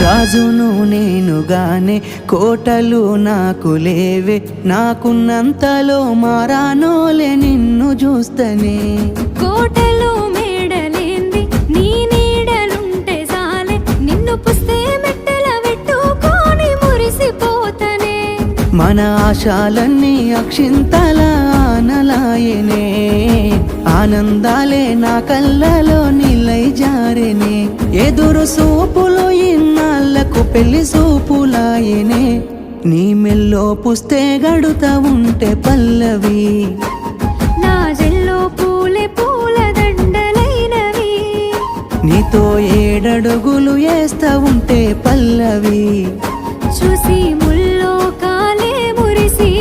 రాజును నేనుగానే కోటలు నాకు లేవే, నాకున్నంతలో మారానోలే నిన్ను చూస్తనే. కోటలు మేడలేంది నీ నీడలుంటే సాలే, నిన్ను పుస్తే మెట్టెల పెట్టుకొని మురిసిపోతనే. మన ఆశాలన్నీ అక్షింతల ఆనలాయనే, ఆనందాలే నా కళ్ళలో నిలై జారెనే. ఎదురు సూపులు ఇన్నాళ్లకు పెళ్లి సూపులాయనే, నీ మెల్లో పుస్తే గడుతా ఉంటే పల్లవి, నా జల్లో పూలే పూల దండలైనవి. నీతో ఏడడుగులు వేస్తా ఉంటే పల్లవి, చూసి ముల్లో కాలే మురిసి